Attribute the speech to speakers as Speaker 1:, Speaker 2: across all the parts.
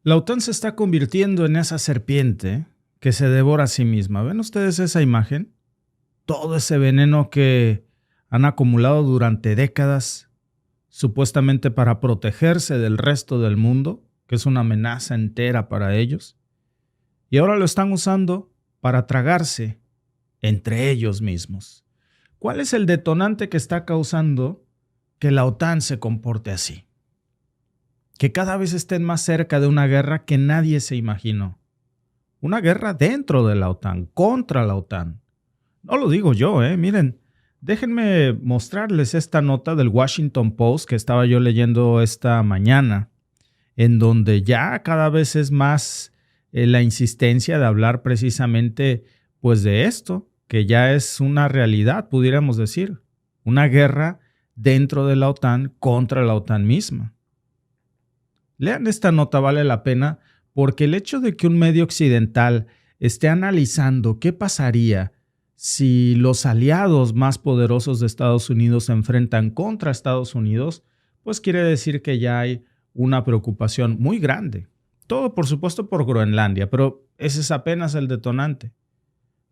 Speaker 1: La OTAN se está convirtiendo en esa serpiente que se devora a sí misma. ¿Ven ustedes esa imagen? Todo ese veneno que han acumulado durante décadas, supuestamente para protegerse del resto del mundo, que es una amenaza entera para ellos, y ahora lo están usando para tragarse entre ellos mismos. ¿Cuál es el detonante que está causando que la OTAN se comporte así? Que cada vez estén más cerca de una guerra que nadie se imaginó. Una guerra dentro de la OTAN, contra la OTAN. No lo digo yo, miren, déjenme mostrarles esta nota del Washington Post que estaba yo leyendo esta mañana, en donde ya cada vez es más la insistencia de hablar precisamente pues de esto, que ya es una realidad, pudiéramos decir, una guerra dentro de la OTAN contra la OTAN misma. Lean esta nota, vale la pena, porque el hecho de que un medio occidental esté analizando qué pasaría si los aliados más poderosos de Estados Unidos se enfrentan contra Estados Unidos, pues quiere decir que ya hay una preocupación muy grande. Todo, por supuesto, por Groenlandia, pero ese es apenas el detonante.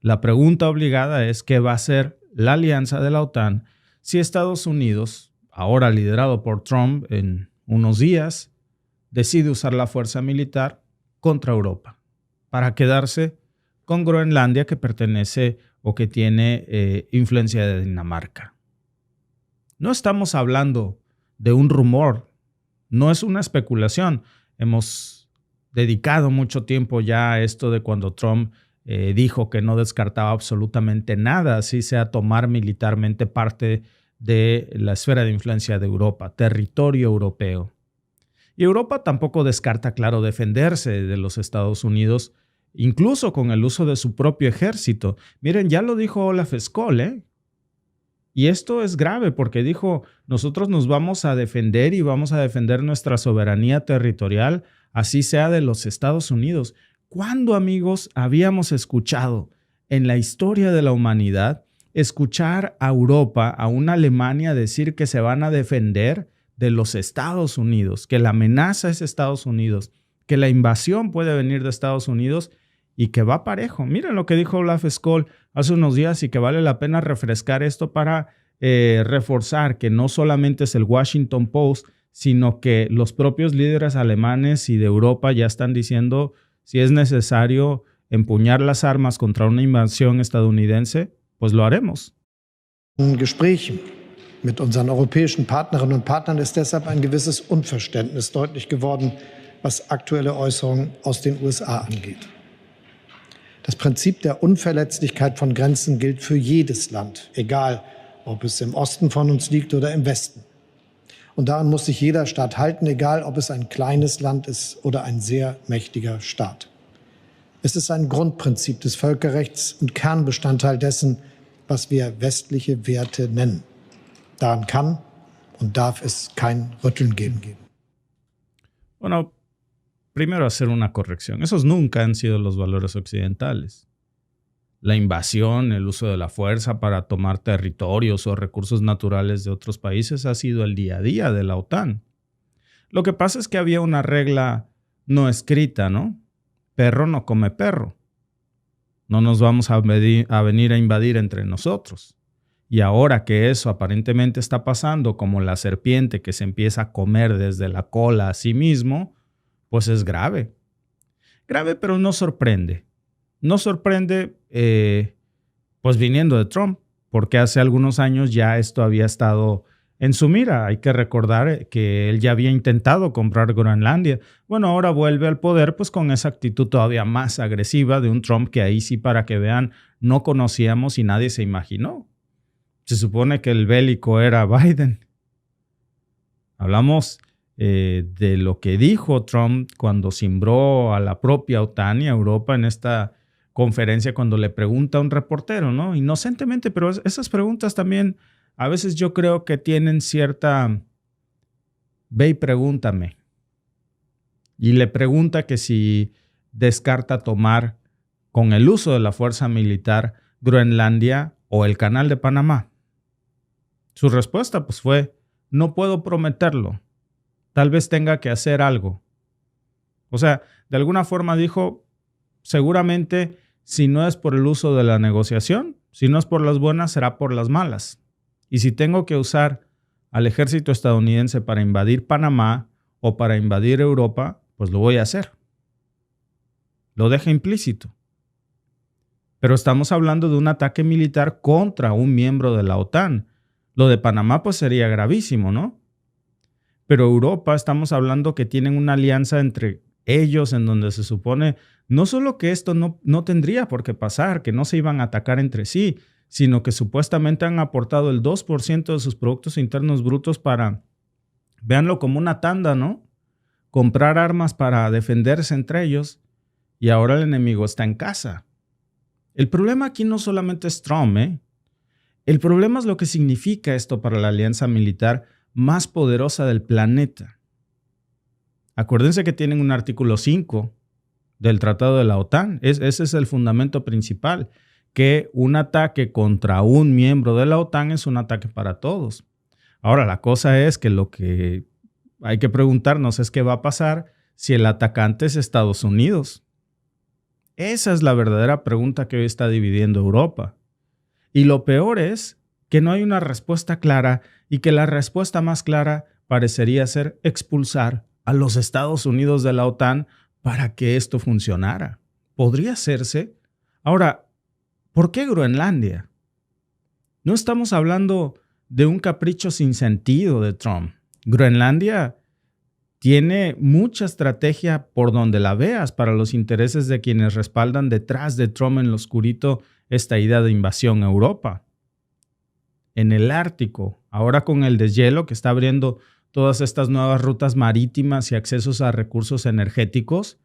Speaker 1: La pregunta obligada es qué va a hacer la alianza de la OTAN si Estados Unidos, ahora liderado por Trump en unos días, decide usar la fuerza militar contra Europa para quedarse con Groenlandia, que pertenece o que tiene influencia de Dinamarca. No estamos hablando de un rumor, no es una especulación. Hemos dedicado mucho tiempo ya a esto de cuando Trump dijo que no descartaba absolutamente nada, así sea tomar militarmente parte de la esfera de influencia de Europa, territorio europeo. Y Europa tampoco descarta, claro, defenderse de los Estados Unidos, incluso con el uso de su propio ejército. Miren, ya lo dijo Olaf Scholz, Y esto es grave porque dijo, nosotros nos vamos a defender y vamos a defender nuestra soberanía territorial, así sea de los Estados Unidos. ¿Cuándo, amigos, habíamos escuchado en la historia de la humanidad escuchar a Europa, a una Alemania decir que se van a defender de los Estados Unidos, que la amenaza es Estados Unidos, que la invasión puede venir de Estados Unidos y que va parejo? Miren lo que dijo Olaf Scholz hace unos días y que vale la pena refrescar esto para reforzar que no solamente es el Washington Post, sino que los propios líderes alemanes y de Europa ya están diciendo si es necesario empuñar las armas contra una invasión estadounidense, pues lo haremos.
Speaker 2: Gesprächen mit unseren europäischen Partnerinnen und Partnern ist deshalb ein gewisses Unverständnis deutlich geworden, was aktuelle Äußerungen aus den USA angeht. Das Prinzip der Unverletzlichkeit von Grenzen gilt für jedes Land, egal ob es im Osten von uns liegt oder im Westen. Und daran muss sich jeder Staat halten, egal ob es ein kleines Land ist oder ein sehr mächtiger Staat. Es ist ein Grundprinzip des Völkerrechts und Kernbestandteil dessen, was wir westliche Werte nennen. Daran kann und darf es kein Rütteln geben.
Speaker 1: Bueno, primero hacer una corrección. Esos nunca han sido los valores occidentales. La invasión, el uso de la fuerza para tomar territorios o recursos naturales de otros países ha sido el día a día de la OTAN. Lo que pasa es que había una regla no escrita, ¿no? Perro no come perro. No nos vamos a venir a invadir entre nosotros. Y ahora que eso aparentemente está pasando como la serpiente que se empieza a comer desde la cola a sí mismo, pues es grave. Grave, pero no sorprende. No sorprende pues viniendo de Trump, porque hace algunos años ya esto había estado en su mira. Hay que recordar que él ya había intentado comprar Groenlandia. Bueno, ahora vuelve al poder pues con esa actitud todavía más agresiva de un Trump que ahí sí, para que vean, no conocíamos y nadie se imaginó. Se supone que el bélico era Biden. Hablamos de lo que dijo Trump cuando cimbró a la propia OTAN y a Europa en esta conferencia cuando le pregunta a un reportero, ¿no? Inocentemente, pero esas preguntas también a veces yo creo que tienen cierta... Ve y pregúntame. Y le pregunta que si descarta tomar con el uso de la fuerza militar Groenlandia o el Canal de Panamá. Su respuesta pues fue, no puedo prometerlo. Tal vez tenga que hacer algo. O sea, de alguna forma dijo, seguramente si no es por el uso de la negociación, si no es por las buenas, será por las malas. Y si tengo que usar al ejército estadounidense para invadir Panamá o para invadir Europa, pues lo voy a hacer. Lo deja implícito. Pero estamos hablando de un ataque militar contra un miembro de la OTAN. Lo de Panamá pues sería gravísimo, ¿no? Pero Europa, estamos hablando que tienen una alianza entre ellos en donde se supone no solo que esto no tendría por qué pasar, que no se iban a atacar entre sí, sino que supuestamente han aportado el 2% de sus productos internos brutos para, véanlo como una tanda, ¿no? Comprar armas para defenderse entre ellos y ahora el enemigo está en casa. El problema aquí no solamente es Trump, ¿eh? El problema es lo que significa esto para la alianza militar más poderosa del planeta. Acuérdense que tienen un artículo 5 del Tratado de la OTAN. Ese es el fundamento principal, que un ataque contra un miembro de la OTAN es un ataque para todos. Ahora, la cosa es que lo que hay que preguntarnos es qué va a pasar si el atacante es Estados Unidos. Esa es la verdadera pregunta que hoy está dividiendo Europa. Y lo peor es que no hay una respuesta clara y que la respuesta más clara parecería ser expulsar a los Estados Unidos de la OTAN para que esto funcionara. ¿Podría hacerse? Ahora, ¿por qué Groenlandia? No estamos hablando de un capricho sin sentido de Trump. Groenlandia tiene mucha estrategia por donde la veas para los intereses de quienes respaldan detrás de Trump en lo oscurito esta idea de invasión a Europa. En el Ártico, ahora con el deshielo que está abriendo todas estas nuevas rutas marítimas y accesos a recursos energéticos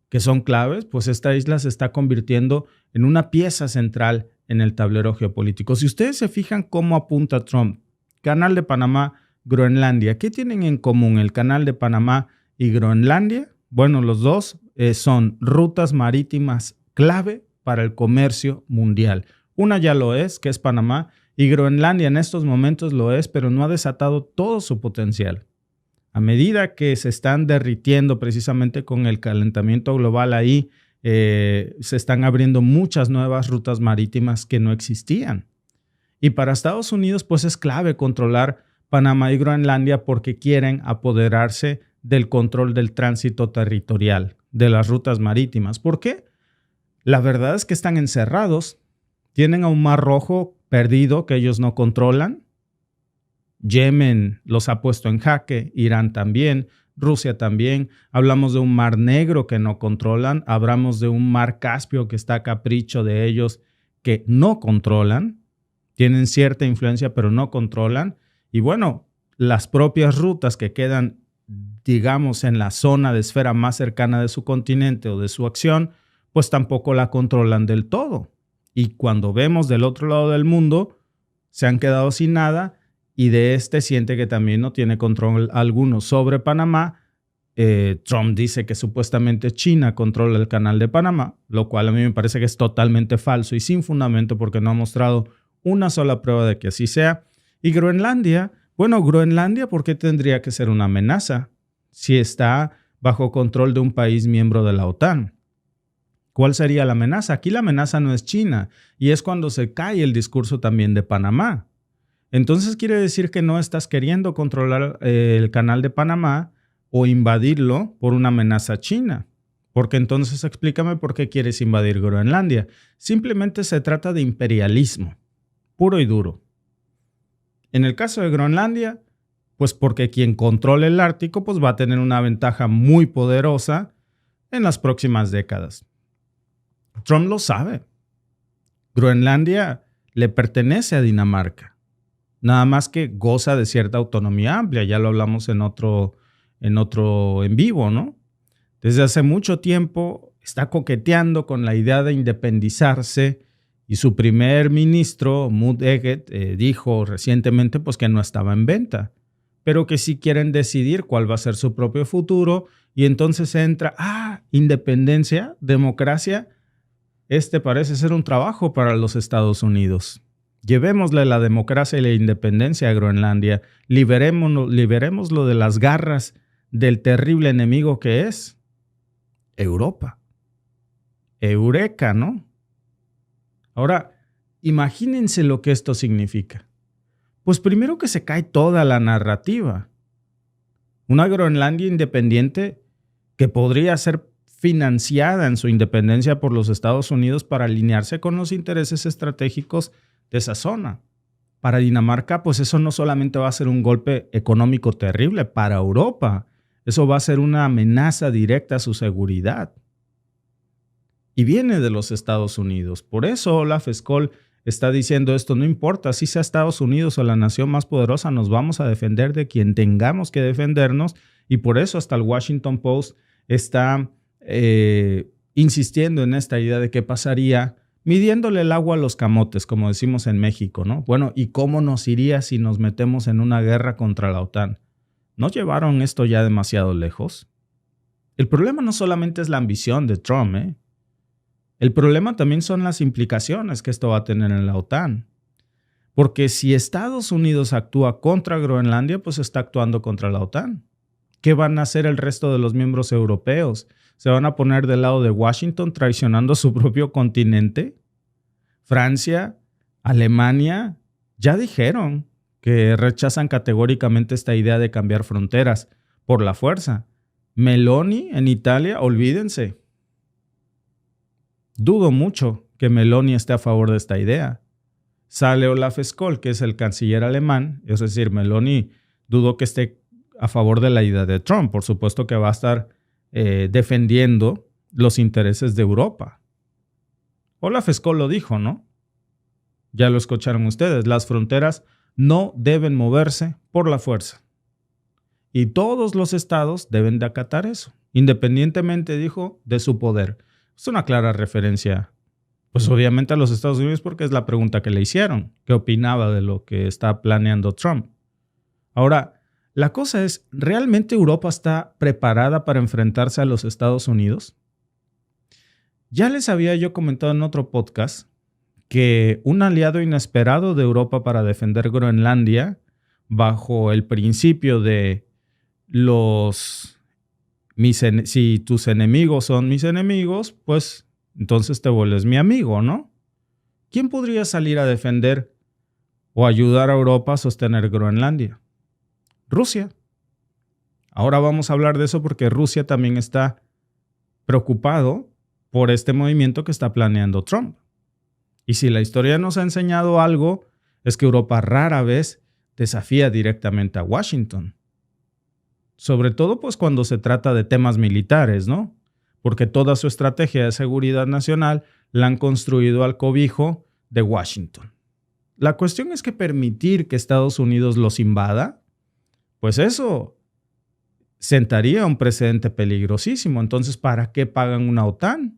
Speaker 1: que son claves, pues esta isla se está convirtiendo en una pieza central en el tablero geopolítico. Si ustedes se fijan cómo apunta Trump, Canal de Panamá, Groenlandia, ¿qué tienen en común el Canal de Panamá y Groenlandia? Bueno, los dos son rutas marítimas clave para el comercio mundial. Una ya lo es, que es Panamá, y Groenlandia en estos momentos lo es, pero no ha desatado todo su potencial. A medida que se están derritiendo precisamente con el calentamiento global ahí, se están abriendo muchas nuevas rutas marítimas que no existían. Y para Estados Unidos, pues es clave controlar Panamá y Groenlandia porque quieren apoderarse del control del tránsito territorial, de las rutas marítimas. ¿Por qué? La verdad es que están encerrados, tienen a un mar rojo perdido que ellos no controlan. Yemen los ha puesto en jaque, Irán también, Rusia también. Hablamos de un mar negro que no controlan, hablamos de un mar Caspio que está a capricho de ellos que no controlan, tienen cierta influencia pero no controlan. Y bueno, las propias rutas que quedan, digamos, en la zona de esfera más cercana de su continente o de su acción, pues tampoco la controlan del todo. Y cuando vemos del otro lado del mundo, se han quedado sin nada y de este siente que también no tiene control alguno sobre Panamá. Trump dice que supuestamente China controla el Canal de Panamá, lo cual a mí me parece que es totalmente falso y sin fundamento porque no ha mostrado una sola prueba de que así sea. Y Groenlandia, bueno, Groenlandia, ¿por qué tendría que ser una amenaza si está bajo control de un país miembro de la OTAN? ¿Cuál sería la amenaza? Aquí la amenaza no es China y es cuando se cae el discurso también de Panamá. Entonces quiere decir que no estás queriendo controlar el Canal de Panamá o invadirlo por una amenaza china. Porque entonces explícame por qué quieres invadir Groenlandia. Simplemente se trata de imperialismo, puro y duro. En el caso de Groenlandia, pues porque quien controle el Ártico pues va a tener una ventaja muy poderosa en las próximas décadas. Trump lo sabe. Groenlandia le pertenece a Dinamarca. Nada más que goza de cierta autonomía amplia. Ya lo hablamos en otro en vivo, ¿no? Desde hace mucho tiempo está coqueteando con la idea de independizarse y su primer ministro, Mudeget, dijo recientemente pues, que no estaba en venta, pero que sí quieren decidir cuál va a ser su propio futuro y entonces entra, independencia, democracia. Este parece ser un trabajo para los Estados Unidos. Llevémosle la democracia y la independencia a Groenlandia, liberémoslo de las garras del terrible enemigo que es. Europa. Eureka, ¿no? Ahora, imagínense lo que esto significa. Pues primero que se cae toda la narrativa. Una Groenlandia independiente que podría ser financiada en su independencia por los Estados Unidos para alinearse con los intereses estratégicos de esa zona. Para Dinamarca, pues eso no solamente va a ser un golpe económico terrible para Europa, eso va a ser una amenaza directa a su seguridad. Y viene de los Estados Unidos. Por eso Olaf Scholz está diciendo esto, no importa si sea Estados Unidos o la nación más poderosa, nos vamos a defender de quien tengamos que defendernos. Y por eso hasta el Washington Post está insistiendo en esta idea de qué pasaría midiéndole el agua a los camotes, como decimos en México, ¿no? Bueno, ¿y cómo nos iría si nos metemos en una guerra contra la OTAN? ¿No llevaron esto ya demasiado lejos? El problema no solamente es la ambición de Trump, ¿eh? El problema también son las implicaciones que esto va a tener en la OTAN. Porque si Estados Unidos actúa contra Groenlandia, pues está actuando contra la OTAN. ¿Qué van a hacer el resto de los miembros europeos? ¿Se van a poner del lado de Washington traicionando su propio continente? Francia, Alemania, ya dijeron que rechazan categóricamente esta idea de cambiar fronteras por la fuerza. Meloni en Italia, olvídense. Dudo mucho que Meloni esté a favor de esta idea. Sale Olaf Scholz, que es el canciller alemán, es decir, Meloni dudo que esté a favor de la idea de Trump. Por supuesto que va a estar defendiendo los intereses de Europa. Olaf Scholz lo dijo, ¿no? Ya lo escucharon ustedes, las fronteras no deben moverse por la fuerza. Y todos los estados deben de acatar eso, independientemente, dijo, de su poder. Es una clara referencia, pues obviamente a los Estados Unidos porque es la pregunta que le hicieron. ¿Qué opinaba de lo que está planeando Trump? Ahora, la cosa es, ¿realmente Europa está preparada para enfrentarse a los Estados Unidos? Ya les había yo comentado en otro podcast que un aliado inesperado de Europa para defender Groenlandia, bajo el principio de si tus enemigos son mis enemigos, pues entonces te vuelves mi amigo, ¿no? ¿Quién podría salir a defender o ayudar a Europa a sostener Groenlandia? Rusia. Ahora vamos a hablar de eso porque Rusia también está preocupado por este movimiento que está planeando Trump. Y si la historia nos ha enseñado algo, es que Europa rara vez desafía directamente a Washington. Sobre todo pues cuando se trata de temas militares, ¿no? Porque toda su estrategia de seguridad nacional la han construido al cobijo de Washington. La cuestión es que permitir que Estados Unidos los invada, pues eso sentaría un precedente peligrosísimo. Entonces, ¿para qué pagan una OTAN?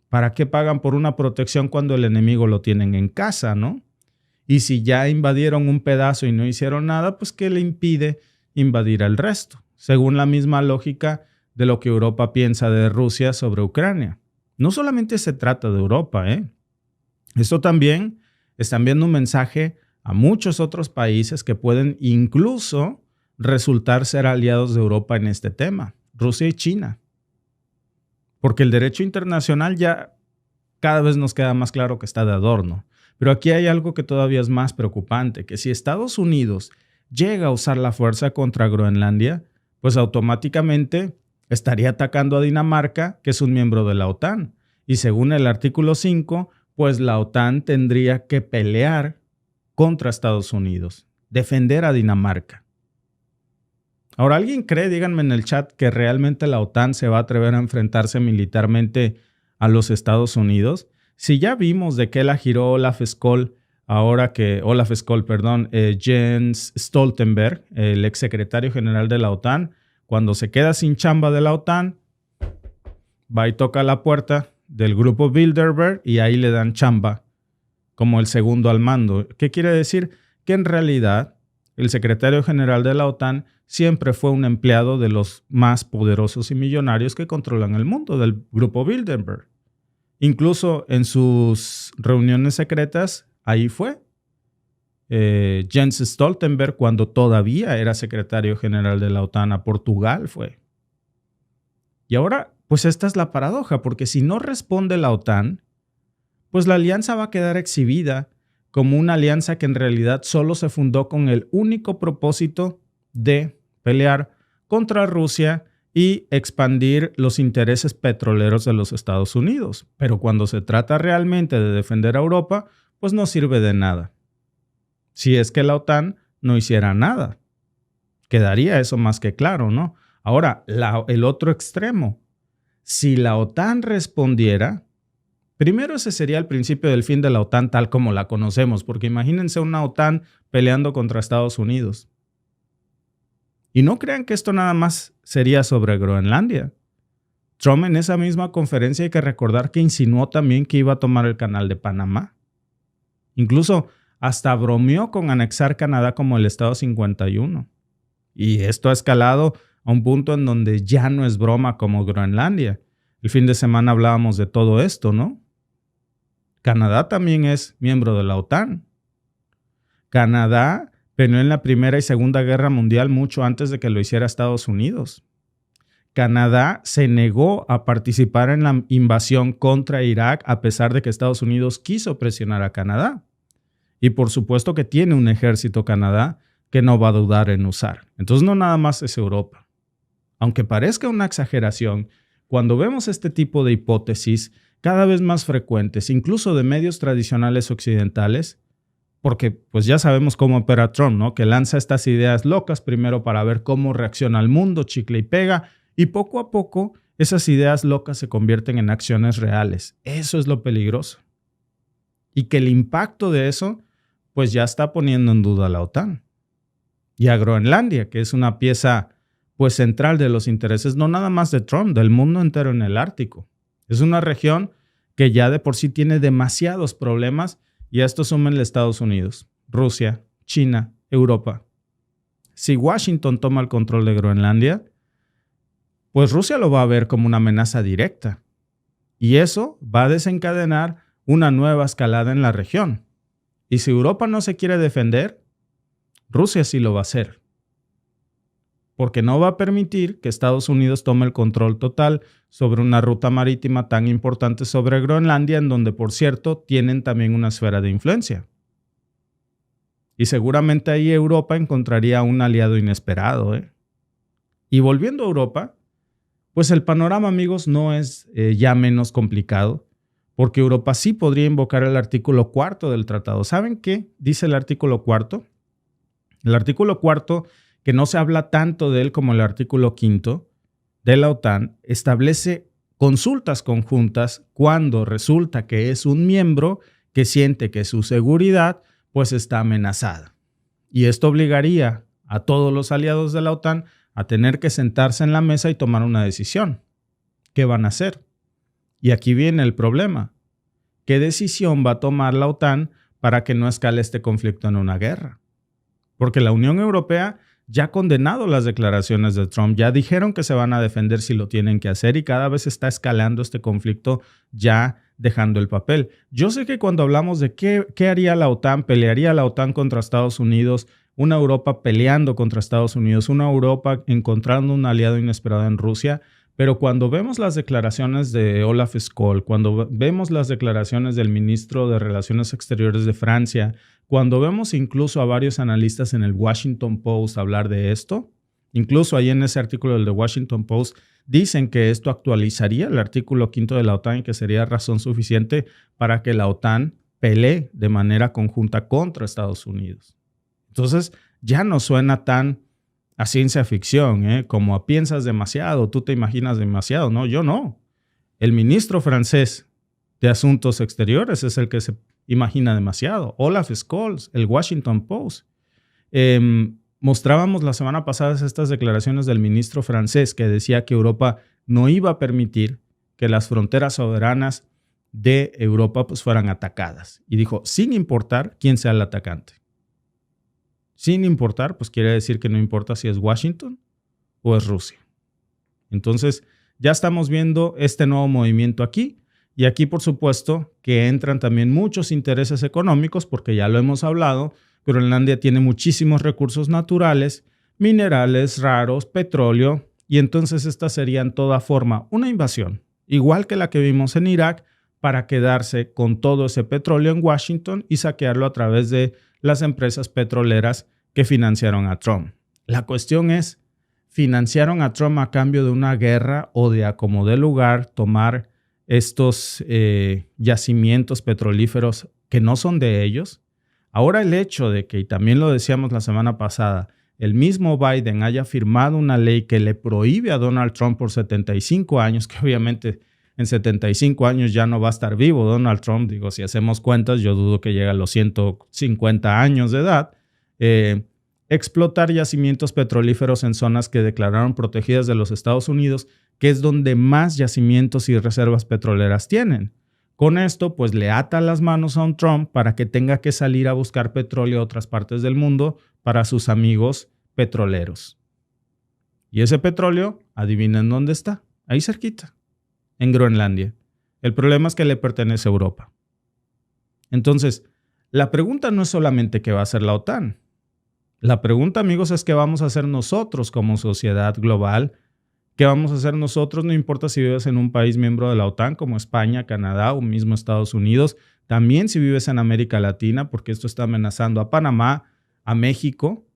Speaker 1: ¿Para qué pagan por una protección cuando el enemigo lo tienen en casa, no? Y si ya invadieron un pedazo y no hicieron nada, pues ¿qué le impide invadir el resto? Según la misma lógica de lo que Europa piensa de Rusia sobre Ucrania. No solamente se trata de Europa, ¿eh? Esto también está enviando un mensaje a muchos otros países que pueden incluso resultar ser aliados de Europa en este tema, Rusia y China. Porque el derecho internacional ya cada vez nos queda más claro que está de adorno. Pero aquí hay algo que todavía es más preocupante, que si Estados Unidos llega a usar la fuerza contra Groenlandia, pues automáticamente estaría atacando a Dinamarca, que es un miembro de la OTAN. Y según el artículo 5, pues la OTAN tendría que pelear contra Estados Unidos, defender a Dinamarca. Ahora, ¿alguien cree, díganme en el chat, que realmente la OTAN se va a atrever a enfrentarse militarmente a los Estados Unidos? Si ya vimos de qué la giró Jens Stoltenberg, el exsecretario general de la OTAN, cuando se queda sin chamba de la OTAN, va y toca la puerta del grupo Bilderberg y ahí le dan chamba como el segundo al mando. ¿Qué quiere decir? Que en realidad el secretario general de la OTAN siempre fue un empleado de los más poderosos y millonarios que controlan el mundo, del grupo Bilderberg. Incluso en sus reuniones secretas, ahí fue. Jens Stoltenberg, cuando todavía era secretario general de la OTAN, a Portugal fue. Y ahora, pues esta es la paradoja, porque si no responde la OTAN, pues la alianza va a quedar exhibida como una alianza que en realidad solo se fundó con el único propósito de pelear contra Rusia y expandir los intereses petroleros de los Estados Unidos. Pero cuando se trata realmente de defender a Europa, pues no sirve de nada. Si es que la OTAN no hiciera nada, quedaría eso más que claro, ¿no? Ahora, el otro extremo. Si la OTAN respondiera, primero ese sería el principio del fin de la OTAN tal como la conocemos, porque imagínense una OTAN peleando contra Estados Unidos. Y no crean que esto nada más sería sobre Groenlandia. Trump en esa misma conferencia hay que recordar que insinuó también que iba a tomar el canal de Panamá. Incluso hasta bromeó con anexar Canadá como el Estado 51. Y esto ha escalado a un punto en donde ya no es broma como Groenlandia. El fin de semana hablábamos de todo esto, ¿no? Canadá también es miembro de la OTAN. Canadá peleó en la Primera y Segunda Guerra Mundial mucho antes de que lo hiciera Estados Unidos. Canadá se negó a participar en la invasión contra Irak a pesar de que Estados Unidos quiso presionar a Canadá. Y por supuesto que tiene un ejército Canadá que no va a dudar en usar. Entonces no nada más es Europa. Aunque parezca una exageración, cuando vemos este tipo de hipótesis cada vez más frecuentes, incluso de medios tradicionales occidentales, porque pues ya sabemos cómo opera Trump, ¿no? Que lanza estas ideas locas primero para ver cómo reacciona el mundo, chicle y pega, y poco a poco esas ideas locas se convierten en acciones reales. Eso es lo peligroso. Y que el impacto de eso pues ya está poniendo en duda a la OTAN. Y a Groenlandia, que es una pieza pues central de los intereses no nada más de Trump, del mundo entero en el Ártico. Es una región que ya de por sí tiene demasiados problemas y a esto sumen Estados Unidos, Rusia, China, Europa. Si Washington toma el control de Groenlandia, pues Rusia lo va a ver como una amenaza directa. Y eso va a desencadenar una nueva escalada en la región. Y si Europa no se quiere defender, Rusia sí lo va a hacer. Porque no va a permitir que Estados Unidos tome el control total sobre una ruta marítima tan importante sobre Groenlandia, en donde, por cierto, tienen también una esfera de influencia. Y seguramente ahí Europa encontraría un aliado inesperado, ¿eh? Y volviendo a Europa, pues el panorama, amigos, no es ya menos complicado, porque Europa sí podría invocar el artículo 4 del tratado. ¿Saben qué dice el artículo 4? El artículo 4, que no se habla tanto de él como el artículo 5 de la OTAN, establece consultas conjuntas cuando resulta que es un miembro que siente que su seguridad pues está amenazada. Y esto obligaría a todos los aliados de la OTAN a tener que sentarse en la mesa y tomar una decisión. ¿Qué van a hacer? Y aquí viene el problema. ¿Qué decisión va a tomar la OTAN para que no escale este conflicto en una guerra? Porque la Unión Europea ya ha condenado las declaraciones de Trump, ya dijeron que se van a defender si lo tienen que hacer y cada vez está escalando este conflicto ya dejando el papel. Yo sé que cuando hablamos de qué haría la OTAN, pelearía la OTAN contra Estados Unidos, una Europa peleando contra Estados Unidos, una Europa encontrando un aliado inesperado en Rusia, pero cuando vemos las declaraciones de Olaf Scholz, cuando vemos las declaraciones del ministro de Relaciones Exteriores de Francia, cuando vemos incluso a varios analistas en el Washington Post hablar de esto, incluso ahí en ese artículo del The Washington Post, dicen que esto actualizaría el artículo 5 de la OTAN y que sería razón suficiente para que la OTAN pelee de manera conjunta contra Estados Unidos. Entonces ya no suena tan a ciencia ficción, como a piensas demasiado, tú te imaginas demasiado. No, yo no. El ministro francés de Asuntos Exteriores es el que se imagina demasiado. Olaf Scholz, el Washington Post. Mostrábamos la semana pasada estas declaraciones del ministro francés que decía que Europa no iba a permitir que las fronteras soberanas de Europa pues, fueran atacadas. Y dijo, sin importar quién sea el atacante. Sin importar, pues quiere decir que no importa si es Washington o es Rusia. Entonces, ya estamos viendo este nuevo movimiento aquí. Y aquí, por supuesto, que entran también muchos intereses económicos, porque ya lo hemos hablado, Groenlandia tiene muchísimos recursos naturales, minerales raros, petróleo, y entonces esta sería en toda forma una invasión, igual que la que vimos en Irak, para quedarse con todo ese petróleo en Washington y saquearlo a través de las empresas petroleras que financiaron a Trump. La cuestión es, ¿financiaron a Trump a cambio de una guerra o de a como dé lugar tomar estos yacimientos petrolíferos que no son de ellos? Ahora el hecho de que, y también lo decíamos la semana pasada, el mismo Biden haya firmado una ley que le prohíbe a Donald Trump por 75 años, que obviamente en 75 años ya no va a estar vivo Donald Trump. Digo, si hacemos cuentas, yo dudo que llegue a los 150 años de edad. Explotar yacimientos petrolíferos en zonas que declararon protegidas de los Estados Unidos, que es donde más yacimientos y reservas petroleras tienen. Con esto, pues le ata las manos a un Trump para que tenga que salir a buscar petróleo a otras partes del mundo para sus amigos petroleros. Y ese petróleo, adivinen dónde está, ahí cerquita, en Groenlandia. El problema es que le pertenece a Europa. Entonces, la pregunta no es solamente qué va a hacer la OTAN. La pregunta, amigos, es qué vamos a hacer nosotros como sociedad global. ¿Qué vamos a hacer nosotros? No importa si vives en un país miembro de la OTAN como España, Canadá o mismo Estados Unidos. También si vives en América Latina, porque esto está amenazando a Panamá, a México.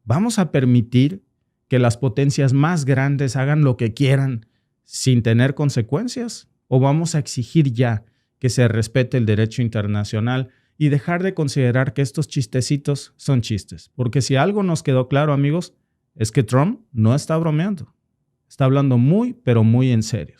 Speaker 1: ¿Vamos a permitir que las potencias más grandes hagan lo que quieran sin tener consecuencias? ¿O vamos a exigir ya que se respete el derecho internacional y dejar de considerar que estos chistecitos son chistes? Porque si algo nos quedó claro, amigos, es que Trump no está bromeando. Está hablando muy, pero muy en serio.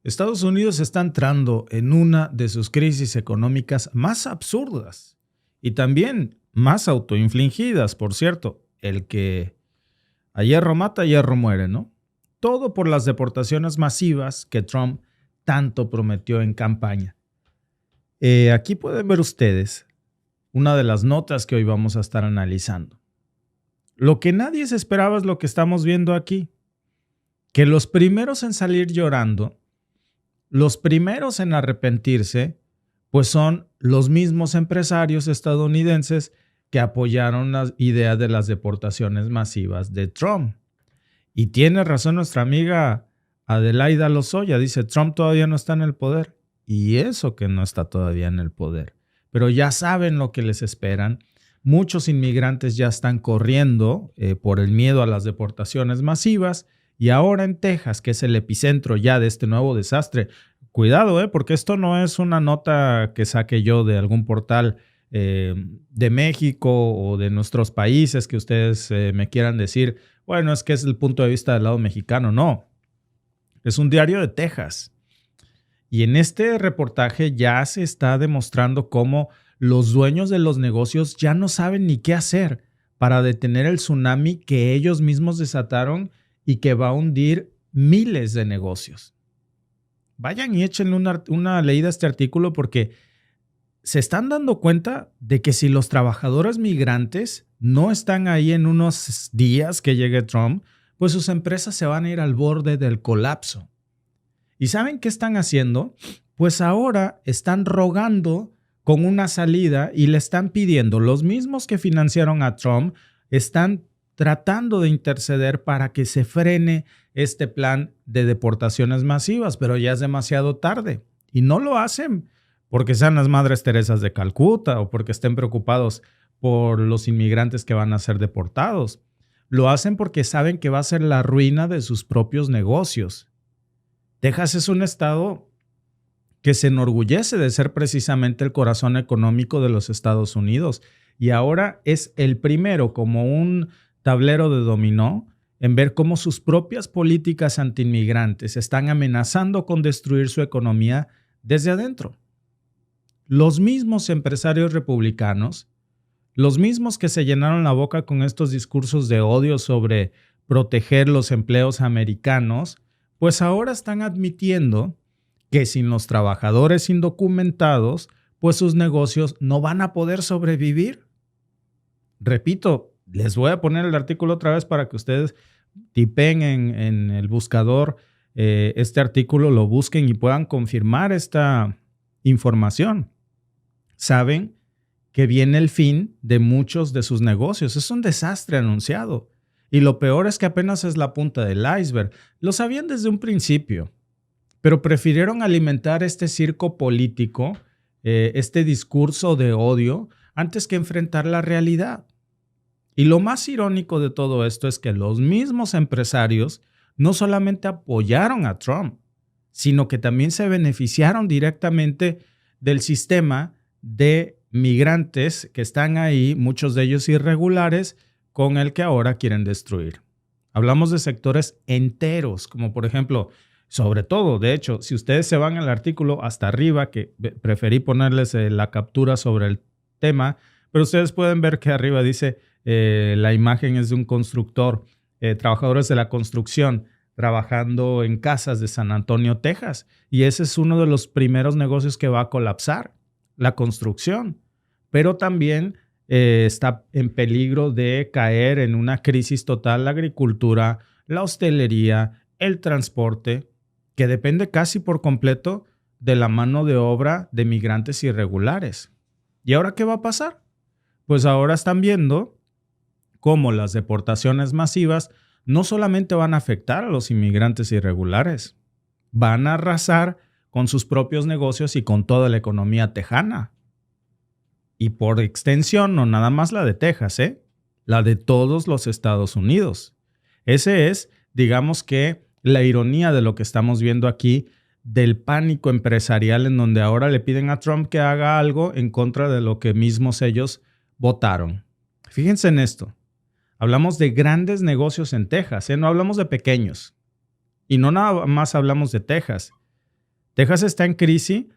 Speaker 1: Estados Unidos está entrando en una de sus crisis económicas más absurdas y también más autoinfligidas, por cierto. El que a hierro mata, a hierro muere, ¿no? Todo por las deportaciones masivas que Trump tanto prometió en campaña. Aquí pueden ver ustedes una de las notas que hoy vamos a estar analizando. Lo que nadie se esperaba es lo que estamos viendo aquí. Que los primeros en salir llorando, los primeros en arrepentirse, pues son los mismos empresarios estadounidenses que apoyaron la idea de las deportaciones masivas de Trump. Y tiene razón nuestra amiga Adelaida Lozoya, dice, Trump todavía no está en el poder. Y eso que no está todavía en el poder. Pero ya saben lo que les esperan. Muchos inmigrantes ya están corriendo por el miedo a las deportaciones masivas. Y ahora en Texas, que es el epicentro ya de este nuevo desastre, cuidado, porque esto no es una nota que saque yo de algún portal de México o de nuestros países que ustedes me quieran decir, bueno, es que es el punto de vista del lado mexicano. No, es un diario de Texas. Y en este reportaje ya se está demostrando cómo los dueños de los negocios ya no saben ni qué hacer para detener el tsunami que ellos mismos desataron y que va a hundir miles de negocios. Vayan y échenle una leída a este artículo porque se están dando cuenta de que si los trabajadores migrantes no están ahí en unos días que llegue Trump, pues sus empresas se van a ir al borde del colapso. ¿Y saben qué están haciendo? Pues ahora están rogando con una salida y le están pidiendo, los mismos que financiaron a Trump, están tratando de interceder para que se frene este plan de deportaciones masivas, pero ya es demasiado tarde. Y no lo hacen porque sean las Madres Teresas de Calcuta o porque estén preocupados por los inmigrantes que van a ser deportados. Lo hacen porque saben que va a ser la ruina de sus propios negocios. Texas es un estado que se enorgullece de ser precisamente el corazón económico de los Estados Unidos y ahora es el primero como un tablero de dominó en ver cómo sus propias políticas antiinmigrantes están amenazando con destruir su economía desde adentro. Los mismos empresarios republicanos, los mismos que se llenaron la boca con estos discursos de odio sobre proteger los empleos americanos, pues ahora están admitiendo que sin los trabajadores indocumentados, pues sus negocios no van a poder sobrevivir. Repito, les voy a poner el artículo otra vez para que ustedes tipen en el buscador este artículo lo busquen y puedan confirmar esta información. Saben que viene el fin de muchos de sus negocios. Es un desastre anunciado. Y lo peor es que apenas es la punta del iceberg. Lo sabían desde un principio, pero prefirieron alimentar este circo político, este discurso de odio, antes que enfrentar la realidad. Y lo más irónico de todo esto es que los mismos empresarios no solamente apoyaron a Trump, sino que también se beneficiaron directamente del sistema de migrantes que están ahí, muchos de ellos irregulares, con el que ahora quieren destruir. Hablamos de sectores enteros, como por ejemplo, sobre todo, de hecho, si ustedes se van al artículo hasta arriba, que preferí ponerles la captura sobre el tema, pero ustedes pueden ver que arriba dice, la imagen es de un constructor, trabajadores de la construcción, trabajando en casas de San Antonio, Texas. Y ese es uno de los primeros negocios que va a colapsar, la construcción. Pero también está en peligro de caer en una crisis total la agricultura, la hostelería, el transporte, que depende casi por completo de la mano de obra de migrantes irregulares. ¿Y ahora qué va a pasar? Pues ahora están viendo cómo las deportaciones masivas no solamente van a afectar a los inmigrantes irregulares, van a arrasar con sus propios negocios y con toda la economía tejana. Y por extensión, no nada más la de Texas, la de todos los Estados Unidos. Ese es, digamos que, la ironía de lo que estamos viendo aquí, del pánico empresarial en donde ahora le piden a Trump que haga algo en contra de lo que mismos ellos votaron. Fíjense en esto. Hablamos de grandes negocios en Texas, no hablamos de pequeños. Y no nada más hablamos de Texas. Texas está en crisis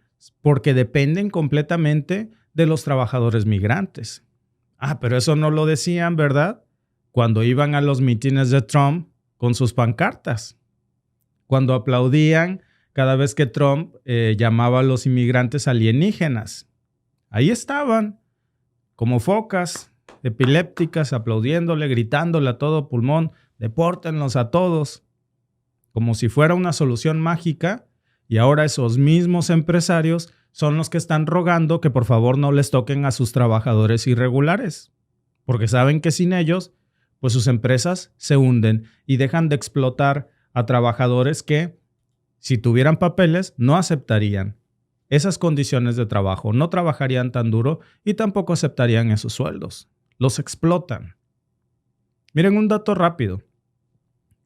Speaker 1: porque dependen completamente de los trabajadores migrantes. Pero eso no lo decían, ¿verdad? Cuando iban a los mítines de Trump con sus pancartas. Cuando aplaudían cada vez que Trump llamaba a los inmigrantes alienígenas. Ahí estaban, como focas epilépticas, aplaudiéndole, gritándole a todo pulmón, depórtenlos a todos, como si fuera una solución mágica. Y ahora esos mismos empresarios son los que están rogando que por favor no les toquen a sus trabajadores irregulares, porque saben que sin ellos, pues sus empresas se hunden y dejan de explotar a trabajadores que, si tuvieran papeles, no aceptarían esas condiciones de trabajo, no trabajarían tan duro y tampoco aceptarían esos sueldos. Los explotan. Miren un dato rápido,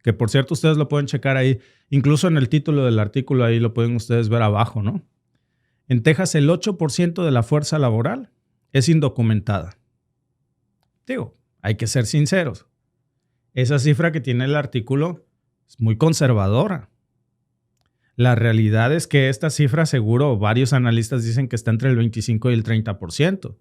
Speaker 1: que por cierto ustedes lo pueden checar ahí, incluso en el título del artículo ahí lo pueden ustedes ver abajo, ¿no? En Texas el 8% de la fuerza laboral es indocumentada. Digo, hay que ser sinceros. Esa cifra que tiene el artículo es muy conservadora. La realidad es que esta cifra, seguro, varios analistas dicen que está entre el 25 y el 30%.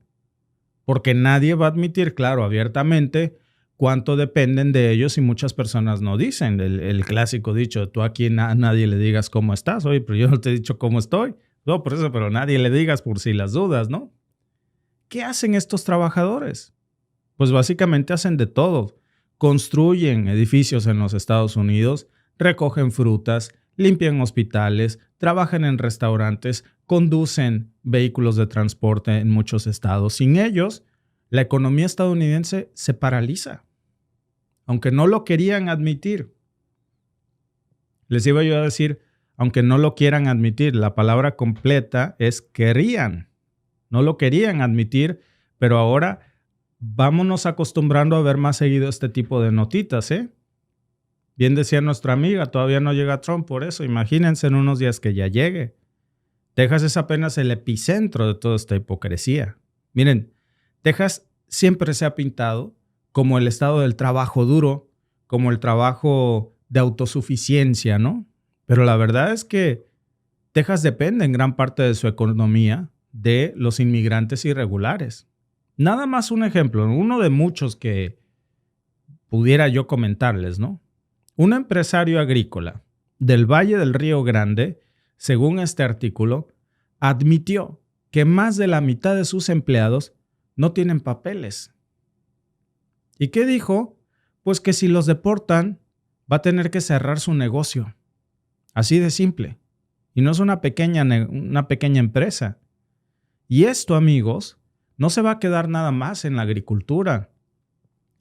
Speaker 1: Porque nadie va a admitir, claro, abiertamente, cuánto dependen de ellos y muchas personas no dicen. El clásico dicho, tú aquí a nadie le digas cómo estás. Oye, pero yo no te he dicho cómo estoy. No, por eso, pero nadie le digas por si las dudas, ¿no? ¿Qué hacen estos trabajadores? Pues básicamente hacen de todo. Construyen edificios en los Estados Unidos, recogen frutas, limpian hospitales, trabajan en restaurantes, conducen vehículos de transporte en muchos estados. Sin ellos, la economía estadounidense se paraliza, aunque no lo querían admitir. Les iba yo a decir, aunque no lo quieran admitir, la palabra completa es querían. No lo querían admitir, pero ahora vámonos acostumbrando a ver más seguido este tipo de notitas, Bien decía nuestra amiga, todavía no llega Trump, por eso imagínense en unos días que ya llegue. Texas es apenas el epicentro de toda esta hipocresía. Miren, Texas siempre se ha pintado como el estado del trabajo duro, como el trabajo de autosuficiencia, ¿no? Pero la verdad es que Texas depende en gran parte de su economía de los inmigrantes irregulares. Nada más un ejemplo, uno de muchos que pudiera yo comentarles, ¿no? Un empresario agrícola del Valle del Río Grande, según este artículo, admitió que más de la mitad de sus empleados no tienen papeles. ¿Y qué dijo? Pues que si los deportan, va a tener que cerrar su negocio. Así de simple. Y no es una pequeña empresa. Y esto, amigos, no se va a quedar nada más en la agricultura.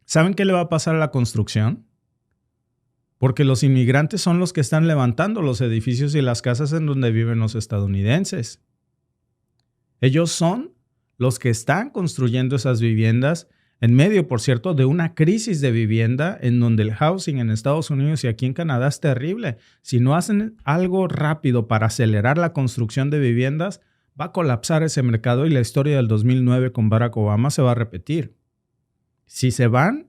Speaker 1: ¿Saben qué le va a pasar a la construcción? Porque los inmigrantes son los que están levantando los edificios y las casas en donde viven los estadounidenses. Ellos son los que están construyendo esas viviendas en medio, por cierto, de una crisis de vivienda en donde el housing en Estados Unidos y aquí en Canadá es terrible. Si no hacen algo rápido para acelerar la construcción de viviendas, va a colapsar ese mercado y la historia del 2009 con Barack Obama se va a repetir. Si se van,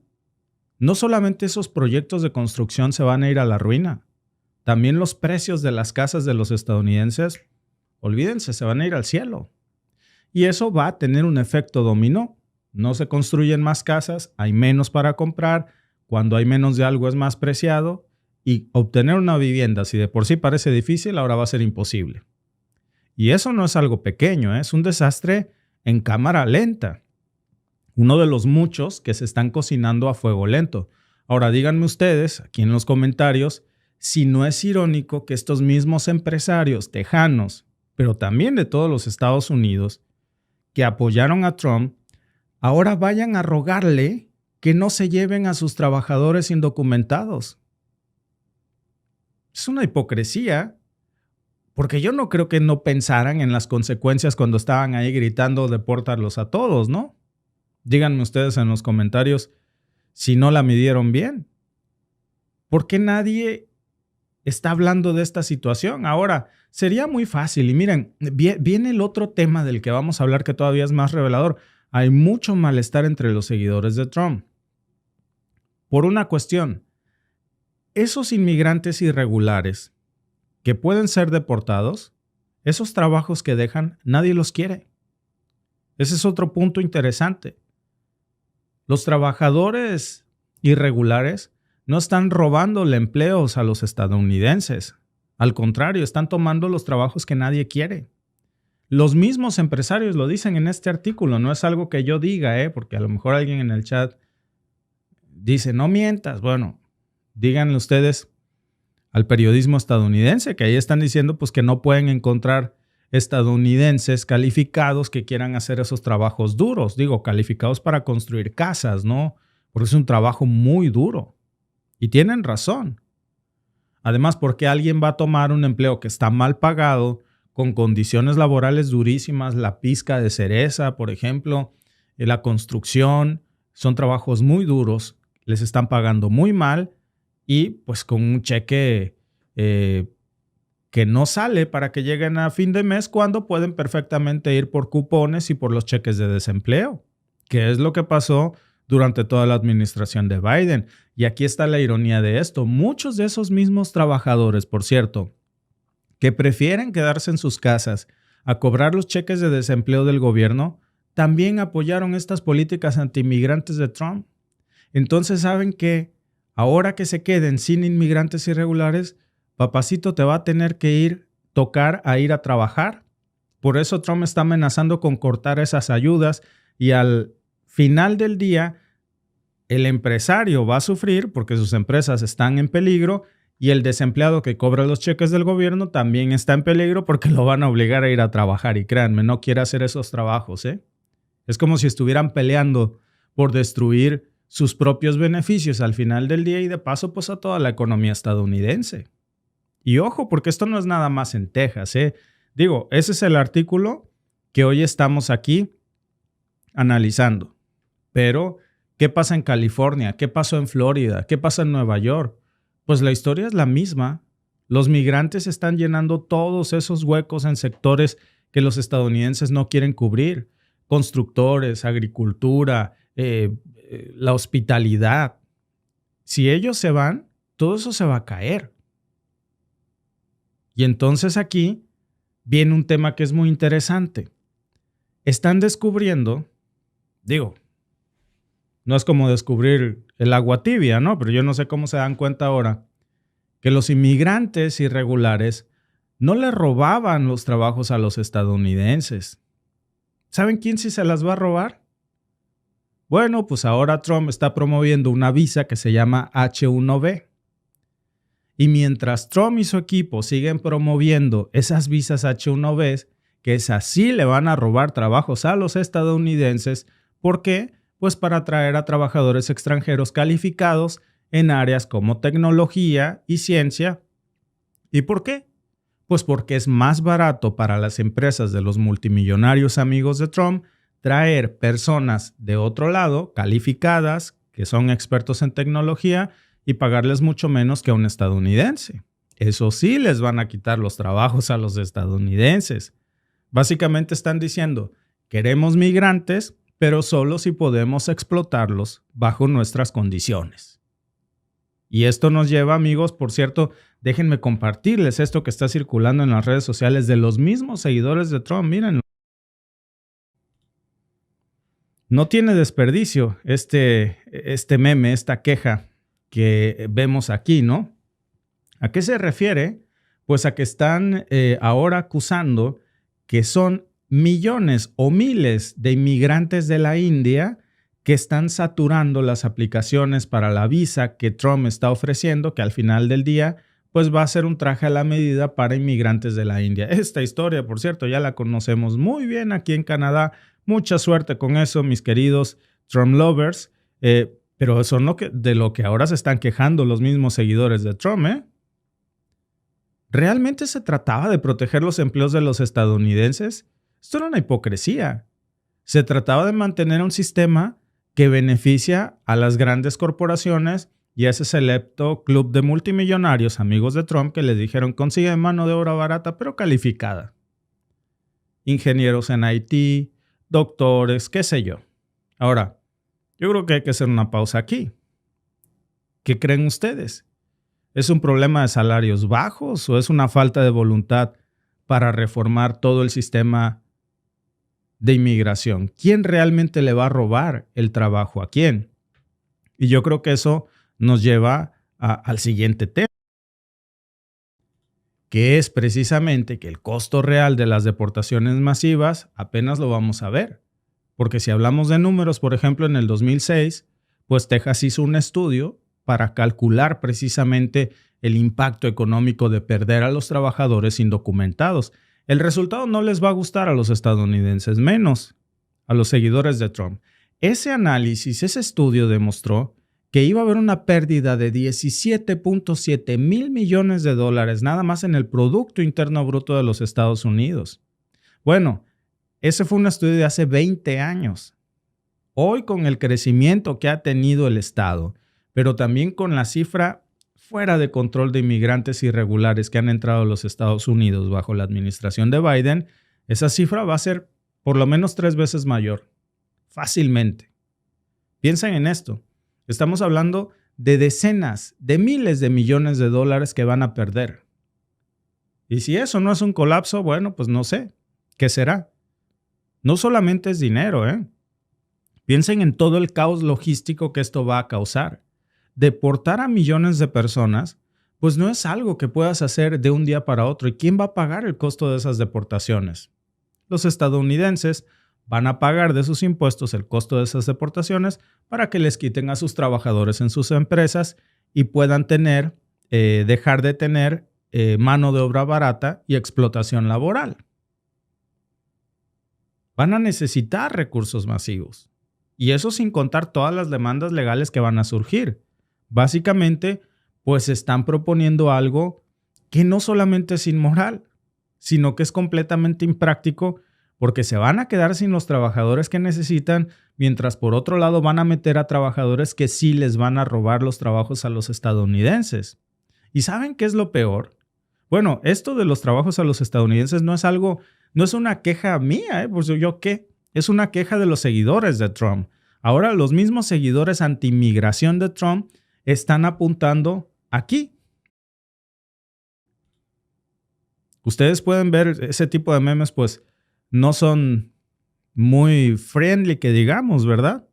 Speaker 1: no solamente esos proyectos de construcción se van a ir a la ruina, también los precios de las casas de los estadounidenses, olvídense, se van a ir al cielo. Y eso va a tener un efecto dominó. No se construyen más casas, hay menos para comprar, cuando hay menos de algo es más preciado y obtener una vivienda, si de por sí parece difícil, ahora va a ser imposible. Y eso no es algo pequeño, es un desastre en cámara lenta. Uno de los muchos que se están cocinando a fuego lento. Ahora díganme ustedes, aquí en los comentarios, si no es irónico que estos mismos empresarios tejanos, pero también de todos los Estados Unidos, que apoyaron a Trump, ahora vayan a rogarle que no se lleven a sus trabajadores indocumentados. Es una hipocresía, porque yo no creo que no pensaran en las consecuencias cuando estaban ahí gritando depórtalos a todos, ¿no? Díganme ustedes en los comentarios si no la midieron bien. ¿Por qué nadie está hablando de esta situación? Ahora, sería muy fácil. Y miren, viene el otro tema del que vamos a hablar que todavía es más revelador. Hay mucho malestar entre los seguidores de Trump. Por una cuestión, esos inmigrantes irregulares que pueden ser deportados, esos trabajos que dejan, nadie los quiere. Ese es otro punto interesante. Los trabajadores irregulares no están robándole empleos a los estadounidenses. Al contrario, están tomando los trabajos que nadie quiere. Los mismos empresarios lo dicen en este artículo. No es algo que yo diga, porque a lo mejor alguien en el chat dice, no mientas. Bueno, díganle ustedes al periodismo estadounidense, que ahí están diciendo pues, que no pueden encontrar estadounidenses calificados que quieran hacer esos trabajos duros. Digo, calificados para construir casas, ¿no? Porque es un trabajo muy duro. Y tienen razón. Además, porque alguien va a tomar un empleo que está mal pagado, con condiciones laborales durísimas, la pizca de cereza, por ejemplo, la construcción, son trabajos muy duros, les están pagando muy mal y pues con un cheque que no sale para que lleguen a fin de mes cuando pueden perfectamente ir por cupones y por los cheques de desempleo, que es lo que pasó durante toda la administración de Biden. Y aquí está la ironía de esto. Muchos de esos mismos trabajadores, por cierto, que prefieren quedarse en sus casas a cobrar los cheques de desempleo del gobierno, también apoyaron estas políticas antiinmigrantes de Trump. Entonces, ¿saben qué? Ahora que se queden sin inmigrantes irregulares, papacito te va a tener que tocar a ir a trabajar. Por eso Trump está amenazando con cortar esas ayudas y al final del día el empresario va a sufrir porque sus empresas están en peligro y el desempleado que cobra los cheques del gobierno también está en peligro porque lo van a obligar a ir a trabajar. Y créanme, no quiere hacer esos trabajos, Es como si estuvieran peleando por destruir sus propios beneficios al final del día y de paso pues a toda la economía estadounidense. Y ojo, porque esto no es nada más en Texas, Digo, ese es el artículo que hoy estamos aquí analizando. Pero, ¿qué pasa en California? ¿Qué pasó en Florida? ¿Qué pasa en Nueva York? Pues la historia es la misma. Los migrantes están llenando todos esos huecos en sectores que los estadounidenses no quieren cubrir. Constructores, agricultura, la hospitalidad. Si ellos se van, todo eso se va a caer. Y entonces aquí viene un tema que es muy interesante. Están descubriendo, digo, no es como descubrir el agua tibia, ¿no? Pero yo no sé cómo se dan cuenta ahora que los inmigrantes irregulares no le robaban los trabajos a los estadounidenses. ¿Saben quién sí se las va a robar? Bueno, pues ahora Trump está promoviendo una visa que se llama H-1B. Y mientras Trump y su equipo siguen promoviendo esas visas H-1Bs, que es así le van a robar trabajos a los estadounidenses, ¿por qué? Pues para atraer a trabajadores extranjeros calificados en áreas como tecnología y ciencia. ¿Y por qué? Pues porque es más barato para las empresas de los multimillonarios amigos de Trump traer personas de otro lado, calificadas, que son expertos en tecnología, y pagarles mucho menos que a un estadounidense. Eso sí, les van a quitar los trabajos a los estadounidenses. Básicamente están diciendo, queremos migrantes, pero solo si podemos explotarlos bajo nuestras condiciones. Y esto nos lleva, amigos, por cierto, déjenme compartirles esto que está circulando en las redes sociales de los mismos seguidores de Trump. Miren, no tiene desperdicio este meme, esta queja que vemos aquí, ¿no? ¿A qué se refiere? Pues a que están ahora acusando que son millones o miles de inmigrantes de la India que están saturando las aplicaciones para la visa que Trump está ofreciendo, que al final del día pues va a ser un traje a la medida para inmigrantes de la India. Esta historia, por cierto, ya la conocemos muy bien aquí en Canadá. Mucha suerte con eso, mis queridos Trump lovers. Pero eso no de lo que ahora se están quejando los mismos seguidores de Trump, ¿eh? ¿Realmente se trataba de proteger los empleos de los estadounidenses? Esto era una hipocresía. Se trataba de mantener un sistema que beneficia a las grandes corporaciones y a ese selecto club de multimillonarios amigos de Trump que les dijeron consigue mano de obra barata pero calificada. Ingenieros en IT, doctores, qué sé yo. Ahora, yo creo que hay que hacer una pausa aquí. ¿Qué creen ustedes? ¿Es un problema de salarios bajos o es una falta de voluntad para reformar todo el sistema de inmigración? ¿Quién realmente le va a robar el trabajo a quién? Y yo creo que eso nos lleva al siguiente tema, que es precisamente que el costo real de las deportaciones masivas apenas lo vamos a ver. Porque si hablamos de números, por ejemplo, en el 2006, pues Texas hizo un estudio para calcular precisamente el impacto económico de perder a los trabajadores indocumentados. El resultado no les va a gustar a los estadounidenses, menos a los seguidores de Trump. Ese análisis, ese estudio demostró que iba a haber una pérdida de 17.7 mil millones de dólares nada más en el Producto Interno Bruto de los Estados Unidos. Bueno, ese fue un estudio de hace 20 años. Hoy, con el crecimiento que ha tenido el Estado, pero también con la cifra fuera de control de inmigrantes irregulares que han entrado a los Estados Unidos bajo la administración de Biden, esa cifra va a ser por lo menos 3 veces mayor, fácilmente. Piensen en esto. Estamos hablando de decenas de miles de millones de dólares que van a perder. Y si eso no es un colapso, bueno, pues no sé, ¿qué será? No solamente es dinero, ¿eh? Piensen en todo el caos logístico que esto va a causar. Deportar a millones de personas, pues no es algo que puedas hacer de un día para otro. ¿Y quién va a pagar el costo de esas deportaciones? Los estadounidenses van a pagar de sus impuestos el costo de esas deportaciones para que les quiten a sus trabajadores en sus empresas y puedan dejar de tener mano de obra barata y explotación laboral. Van a necesitar recursos masivos. Y eso sin contar todas las demandas legales que van a surgir. Básicamente, pues están proponiendo algo que no solamente es inmoral, sino que es completamente impráctico porque se van a quedar sin los trabajadores que necesitan, mientras por otro lado van a meter a trabajadores que sí les van a robar los trabajos a los estadounidenses. ¿Y saben qué es lo peor? Bueno, esto de los trabajos a los estadounidenses no es una queja mía, pues yo qué, es una queja de los seguidores de Trump. Ahora los mismos seguidores anti-inmigración de Trump están apuntando aquí. Ustedes pueden ver ese tipo de memes, pues no son muy friendly, que digamos, ¿verdad?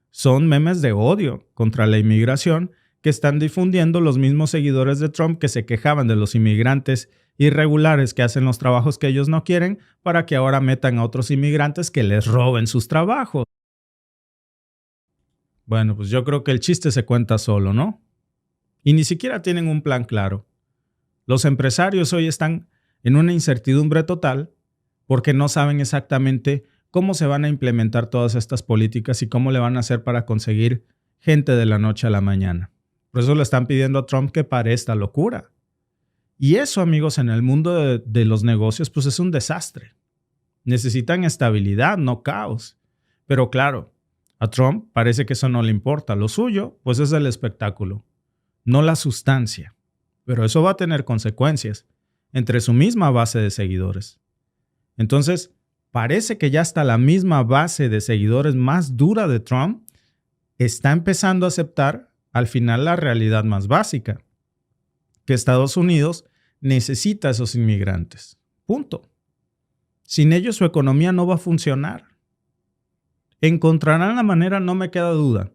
Speaker 1: Son memes de odio contra la inmigración que están difundiendo los mismos seguidores de Trump que se quejaban de los inmigrantes irregulares que hacen los trabajos que ellos no quieren para que ahora metan a otros inmigrantes que les roben sus trabajos. Bueno, pues yo creo que el chiste se cuenta solo, ¿no? Y ni siquiera tienen un plan claro. Los empresarios hoy están en una incertidumbre total porque no saben exactamente cómo se van a implementar todas estas políticas y cómo le van a hacer para conseguir gente de la noche a la mañana. Por eso le están pidiendo a Trump que pare esta locura. Y eso, amigos, en el mundo de los negocios, pues es un desastre. Necesitan estabilidad, no caos. Pero claro, a Trump parece que eso no le importa. Lo suyo, pues es el espectáculo, no la sustancia. Pero eso va a tener consecuencias entre su misma base de seguidores. Entonces, parece que ya hasta la misma base de seguidores más dura de Trump está empezando a aceptar al final la realidad más básica, que Estados Unidos necesita a esos inmigrantes. Punto. Sin ellos su economía no va a funcionar. Encontrarán la manera, no me queda duda.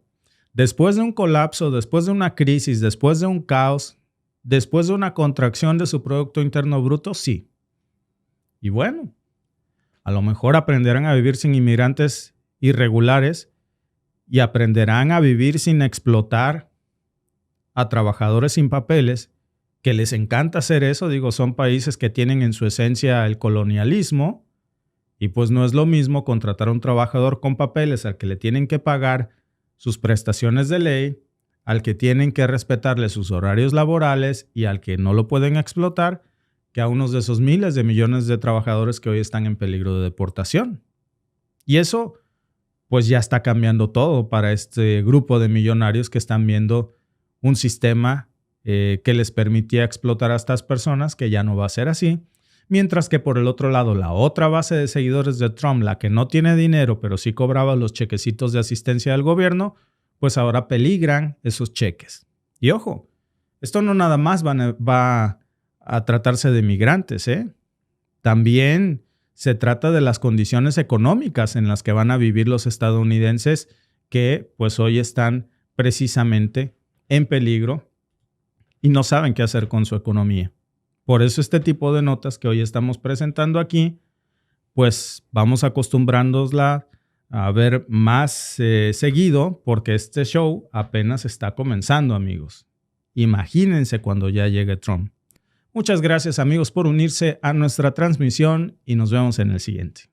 Speaker 1: Después de un colapso, después de una crisis, después de un caos, después de una contracción de su Producto Interno Bruto, sí. Y bueno, a lo mejor aprenderán a vivir sin inmigrantes irregulares y aprenderán a vivir sin explotar a trabajadores sin papeles, que les encanta hacer eso. Digo, son países que tienen en su esencia el colonialismo y pues no es lo mismo contratar a un trabajador con papeles al que le tienen que pagar sus prestaciones de ley, al que tienen que respetarle sus horarios laborales y al que no lo pueden explotar, que a unos de esos miles de millones de trabajadores que hoy están en peligro de deportación. Y eso pues ya está cambiando todo para este grupo de millonarios que están viendo un sistema que les permitía explotar a estas personas, que ya no va a ser así. Mientras que por el otro lado, la otra base de seguidores de Trump, la que no tiene dinero, pero sí cobraba los chequecitos de asistencia del gobierno, pues ahora peligran esos cheques. Y ojo, esto no nada más va a tratarse de migrantes, ¿eh? También se trata de las condiciones económicas en las que van a vivir los estadounidenses que pues hoy están precisamente en peligro y no saben qué hacer con su economía. Por eso este tipo de notas que hoy estamos presentando aquí, pues vamos acostumbrándonosla a ver más seguido, porque este show apenas está comenzando, amigos. Imagínense cuando ya llegue Trump. Muchas gracias, amigos, por unirse a nuestra transmisión y nos vemos en el siguiente.